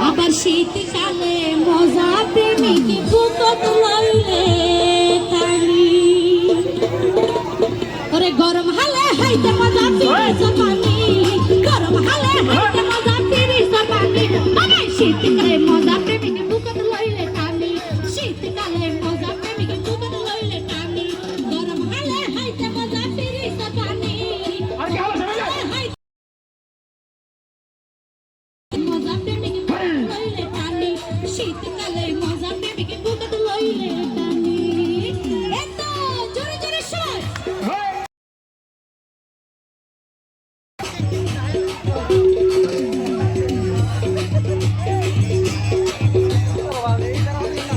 আবার শীতকালে মজা প্রেমিক বুকত লইলে টানি ওরে গরম হালে হাইতে মজা পিরিস পানি গরম হালে হাইতে মজা পিরিস পানি আবার শীতকালে মজা প্রেমিক বুকত লইলে টানি শীতকালে মজা প্রেমিক বুকত লইলে টানি গরম হালে হাইতে মজা পিরিস পানি মজা প্রেমিক বুকত লইলে টানি শীতকালে মজা প্রেমিক বুকত লইলে টানি এত জোরে জোরে শোন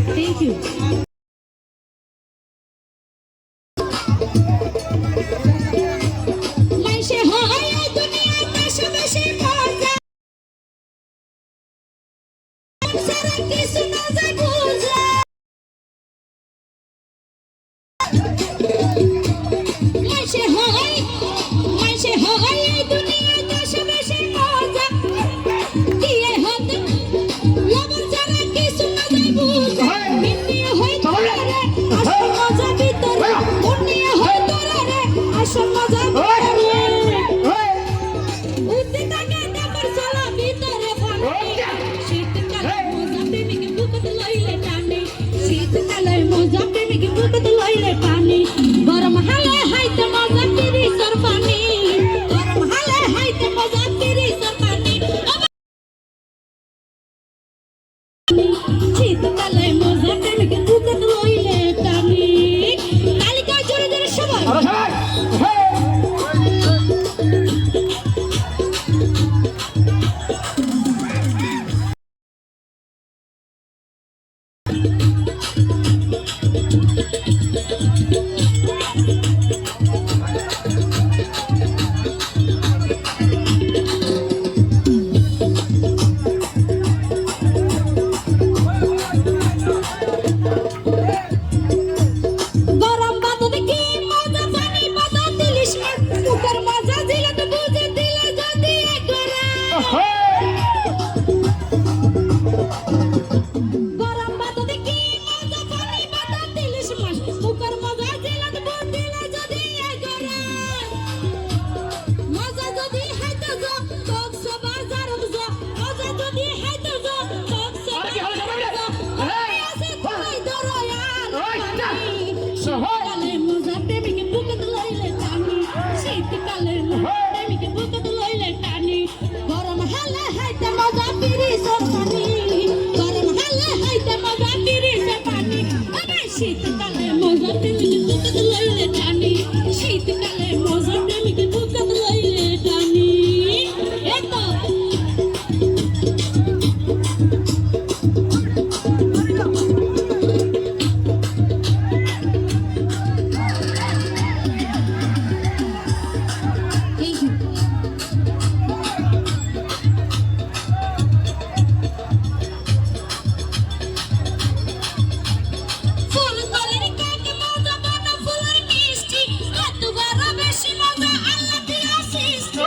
Thank you. মাইশে হয় দুনিয়া বেশি বেশি মজা সারা কিছু না যায় বুঝা মাইশে হয় দুনিয়া বেশি বেশি মজা দিয়ে হতে লবণ যারা কিছু না যায় বুঝা মিটিয়ে হয় তোরে আসল মজা ভিতরে উনিয়ে হয় তোরে আসল মজা ভিতরে উঠতে থাকে তারপর চলা ভিতরে পানি শীতকালে মজা প্রেমিক বুকত লইলে টানি শীতকালে মজা প্রেমিক বুকত লইলে পানি গরম হালে হাইতে মজা পিরিসর পানি গরম হালে হাইতে মজা পিরিসর পানি শীতকালে মজা প্রেমিক বুকত লইলে টানি তালিকা জোরে জোরে সবাই গরম ভাত দেখি মজা পানি পাতা দিলিস মুখের মজা দিলে তো বুঝে দিলে যদি একরা গরম ভাত দেখি মজা পানি পাতা দিলিস মুখের মজা দিলে তো বুঝে দিলে যদি একরা মজা যদি হাইতে যা তোক সবার জারব যা মজা যদি হাইতে যা তোক সবার আছে তুই ধরো শীতকালে মজা প্রেমিক বুকত লইলে টানি শীতকালে মজা প্রেমিক বুকত লইলে টানি গরম হালে হাইতে মজা পিরিসর পানি গরম হালে হাইতে মজা পিরিসর পানি আবার শীতকালে মজা প্রেমিক বুকত লইলে টানি শীতকালে মজা প্রেমিক বুকত লইলে টানি এতো Thank you. ফুল কলের কাকে মজা বানা ফুলের মিষ্টি কত বড় বেশি মজা আল্লাহ দিয়া সৃষ্টি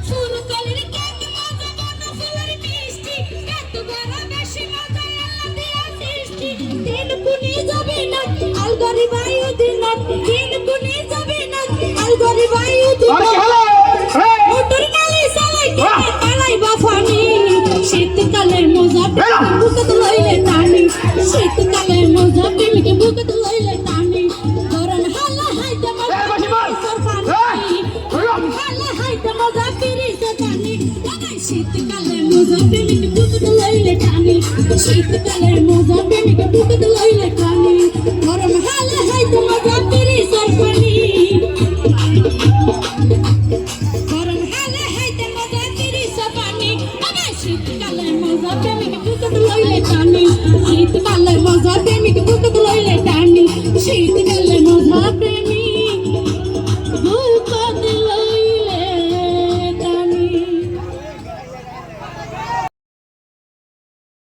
ফুল কলের কাকে মজা বানা ফুলের মিষ্টি কত বড় বেশি মজা আল্লাহ দিয়া সৃষ্টি দিন কুনি যাবে না আলগরি বায়ু দিন কুনি যাবে না আলগরি বায়ু দিন মোটর গাড়ি চালাইতে পালাইবা ফানি শীতকালে মজা প্রেমিক বুকত লইলে টানি শীতকালে মজা প্রেমিক বুকত লইলে টানি গরম হালে হাইতে মজা পিরিসর পানি গরম হালে হাইতে মজা পিরিসর পানি শীতকালে মজা প্রেমিক বুকত লইলে টানি শীতকালে মজা প্রেমিক বুকত লইলে টানি গরম হালে হাইতে মজা পিরিসর পানি গরম হালে হাইতে মজা পিরিসর পানি শীতকালে মজা প্রেমিক বুকত লইলে টানি শীতকালে মজা প্রেমিক বুকত লইলে টানি শীত